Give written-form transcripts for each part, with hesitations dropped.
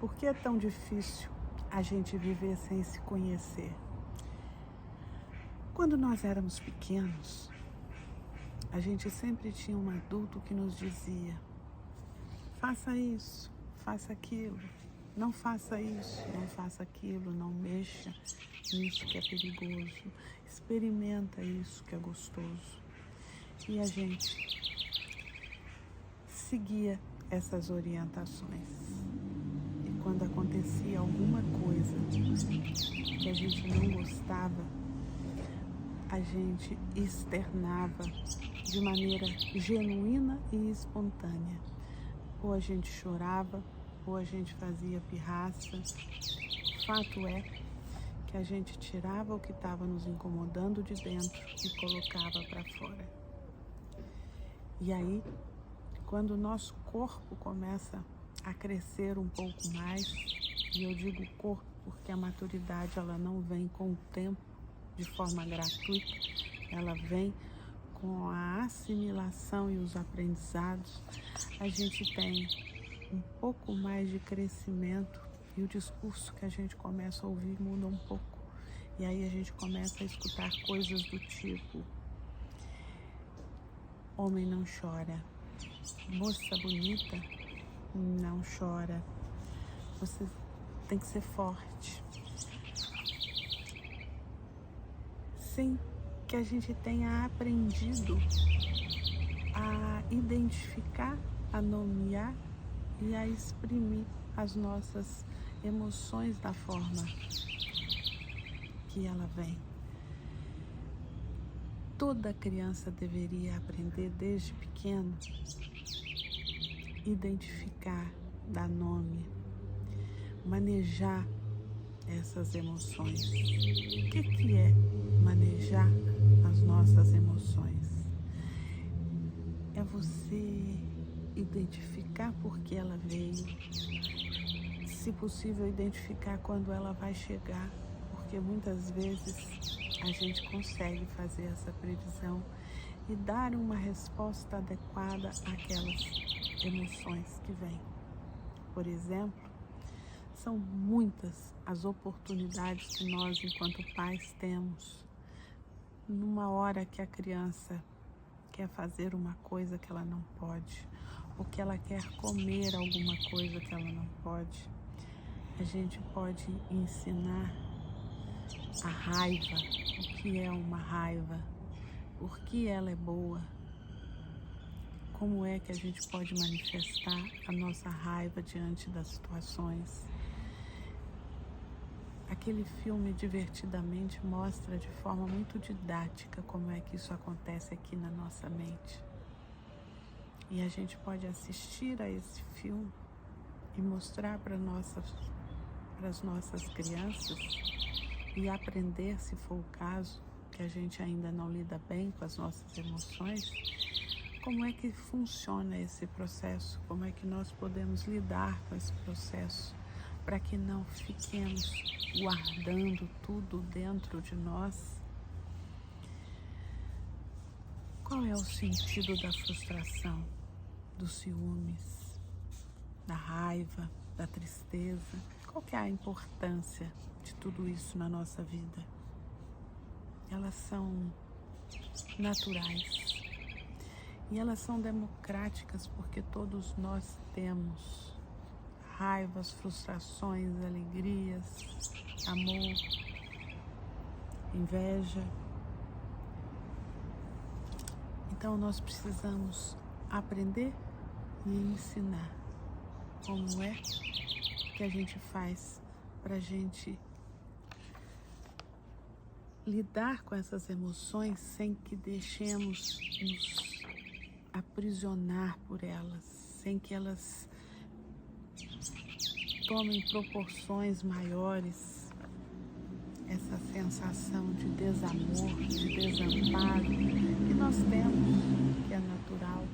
Por que é tão difícil a gente viver sem se conhecer? Quando nós éramos pequenos, a gente sempre tinha um adulto que nos dizia: faça isso, faça aquilo, não faça isso, não faça aquilo, não mexa nisso que é perigoso, experimenta isso que é gostoso. E a gente seguia essas orientações. E quando acontecia alguma coisa que a gente não gostava, a gente externava de maneira genuína e espontânea. Ou a gente chorava, ou a gente fazia pirraça. Fato é que a gente tirava o que estava nos incomodando de dentro e colocava para fora. E aí, quando o nosso corpo começa a crescer um pouco mais, e eu digo corpo porque a maturidade ela não vem com o tempo de forma gratuita, ela vem com a assimilação e os aprendizados, a gente tem um pouco mais de crescimento e o discurso que a gente começa a ouvir muda um pouco. E aí a gente começa a escutar coisas do tipo: homem não chora, moça bonita não chora, você tem que ser forte. Sem que a gente tenha aprendido a identificar, a nomear e a exprimir as nossas emoções da forma que ela vem. Toda criança deveria aprender desde pequeno identificar, dar nome, manejar essas emoções. O que é manejar as nossas emoções? É você identificar por que ela veio, se possível identificar quando ela vai chegar, porque muitas vezes a gente consegue fazer essa previsão e dar uma resposta adequada àquelas emoções que vêm. Por exemplo, são muitas as oportunidades que nós, enquanto pais, temos numa hora que a criança quer fazer uma coisa que ela não pode, ou que ela quer comer alguma coisa que ela não pode. A gente pode ensinar a raiva, o que é uma raiva, por que ela é boa, como é que a gente pode manifestar a nossa raiva diante das situações. Aquele filme Divertidamente mostra de forma muito didática como é que isso acontece aqui na nossa mente. E a gente pode assistir a esse filme e mostrar para as nossas crianças e aprender, se for o caso, que a gente ainda não lida bem com as nossas emoções, como é que funciona esse processo, como é que nós podemos lidar com esse processo, para que não fiquemos guardando tudo dentro de nós. Qual é o sentido da frustração, dos ciúmes, da raiva, da tristeza? Qual que é a importância de tudo isso na nossa vida? Elas são naturais e elas são democráticas porque todos nós temos raivas, frustrações, alegrias, amor, inveja. Então nós precisamos aprender e ensinar como é que a gente faz para a gente lidar com essas emoções sem que deixemos nos aprisionar por elas, sem que elas tomem proporções maiores. Essa sensação de desamor, de desamparo que nós temos, que é natural.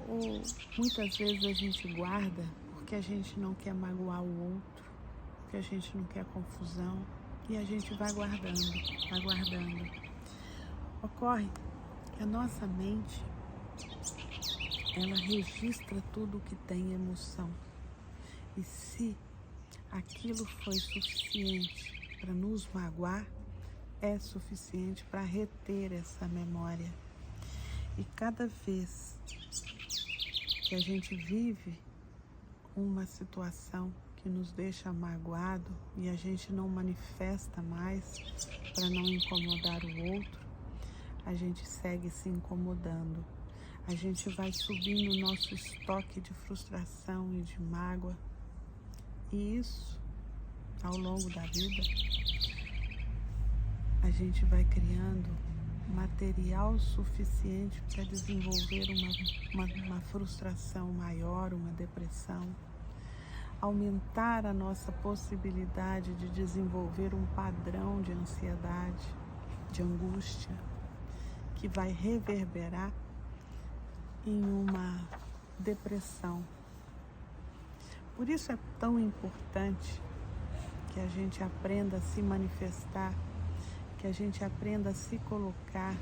Ou muitas vezes a gente guarda porque a gente não quer magoar o outro, porque a gente não quer confusão, e a gente vai guardando, vai guardando. Ocorre que a nossa mente, ela registra tudo o que tem emoção. E se aquilo foi suficiente para nos magoar, é suficiente para reter essa memória. E cada vez que a gente vive uma situação que nos deixa magoado e a gente não manifesta mais para não incomodar o outro, a gente segue se incomodando. A gente vai subindo o nosso estoque de frustração e de mágoa. E isso, ao longo da vida, a gente vai criando material suficiente para desenvolver uma frustração maior, uma depressão, aumentar a nossa possibilidade de desenvolver um padrão de ansiedade, de angústia, que vai reverberar em uma depressão. Por isso é tão importante que a gente aprenda a se manifestar, que a gente aprenda a se colocar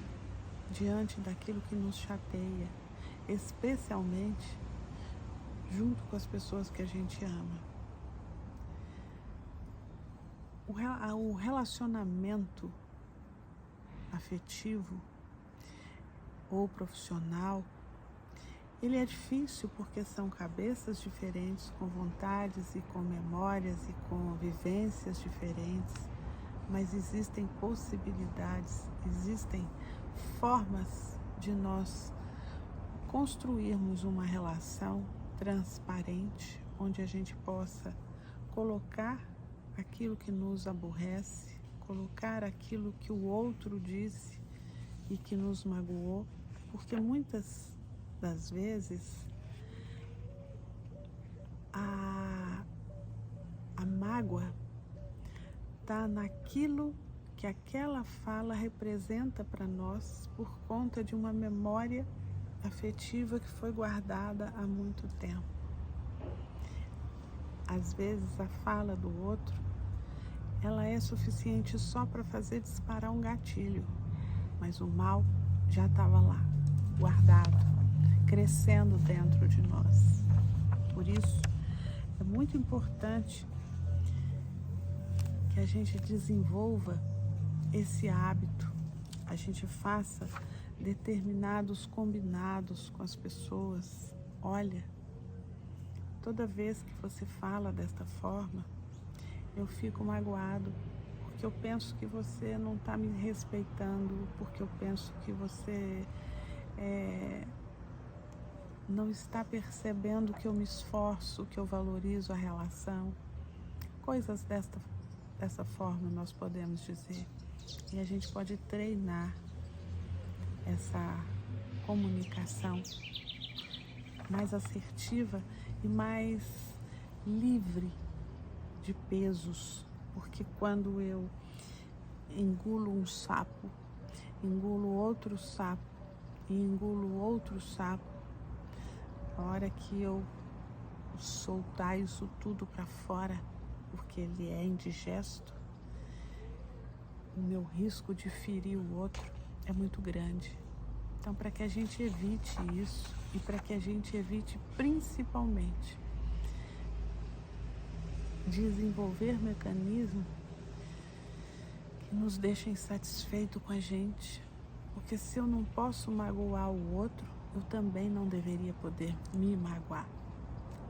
diante daquilo que nos chateia, especialmente junto com as pessoas que a gente ama. O relacionamento afetivo ou profissional, ele é difícil porque são cabeças diferentes, com vontades e com memórias e com vivências diferentes, mas existem possibilidades, existem formas de nós construirmos uma relação transparente, onde a gente possa colocar aquilo que nos aborrece, colocar aquilo que o outro disse e que nos magoou, porque muitas das vezes a mágoa está naquilo que aquela fala representa para nós por conta de uma memória afetiva que foi guardada há muito tempo. Às vezes a fala do outro, ela é suficiente só para fazer disparar um gatilho, mas o mal já estava lá, guardado, crescendo dentro de nós. Por isso, é muito importante que a gente desenvolva esse hábito, a gente faça determinados combinados com as pessoas. Olha, toda vez que você fala desta forma, eu fico magoado, porque eu penso que você não está me respeitando, porque eu penso que você não está percebendo que eu me esforço, que eu valorizo a relação. Coisas dessa forma nós podemos dizer. E a gente pode treinar essa comunicação mais assertiva e mais livre de pesos, porque quando eu engulo um sapo, engulo outro sapo e engulo outro sapo, a hora que eu soltar isso tudo para fora, porque ele é indigesto, o meu risco de ferir o outro é muito grande. Então, para que a gente evite isso e para que a gente evite principalmente desenvolver mecanismos que nos deixem satisfeitos com a gente, porque se eu não posso magoar o outro, eu também não deveria poder me magoar.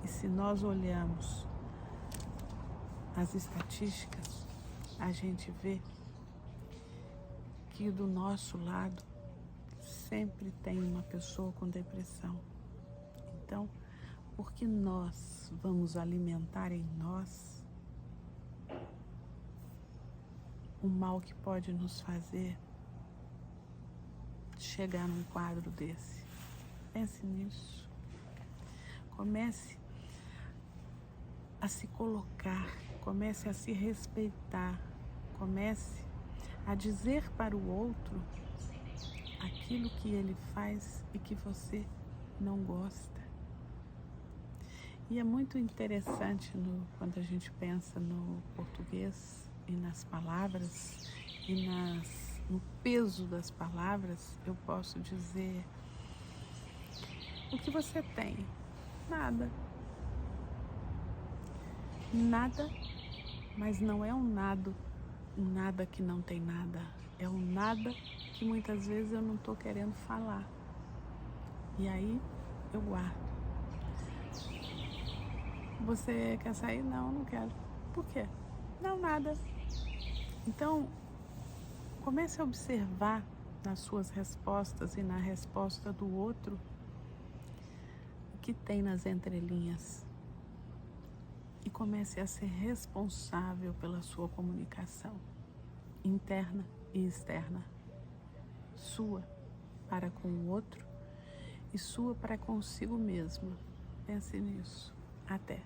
E se nós olhamos as estatísticas, a gente vê que do nosso lado sempre tem uma pessoa com depressão. Então, por que nós vamos alimentar em nós o mal que pode nos fazer chegar num quadro desse? Pense nisso. Comece a se colocar, comece a se respeitar, comece a dizer para o outro aquilo que ele faz e que você não gosta. E é muito interessante quando a gente pensa no português e nas palavras e no peso das palavras, eu posso dizer O que você tem? Nada. Nada, mas não é um nada que não tem nada. É um nada que muitas vezes eu não estou querendo falar. E aí eu guardo. Você quer sair? Não, não quero. Por quê? Não, nada. Então, comece a observar nas suas respostas e na resposta do outro o que tem nas entrelinhas. E comece a ser responsável pela sua comunicação interna e externa. Sua para com o outro e sua para consigo mesma. Pense nisso. Até.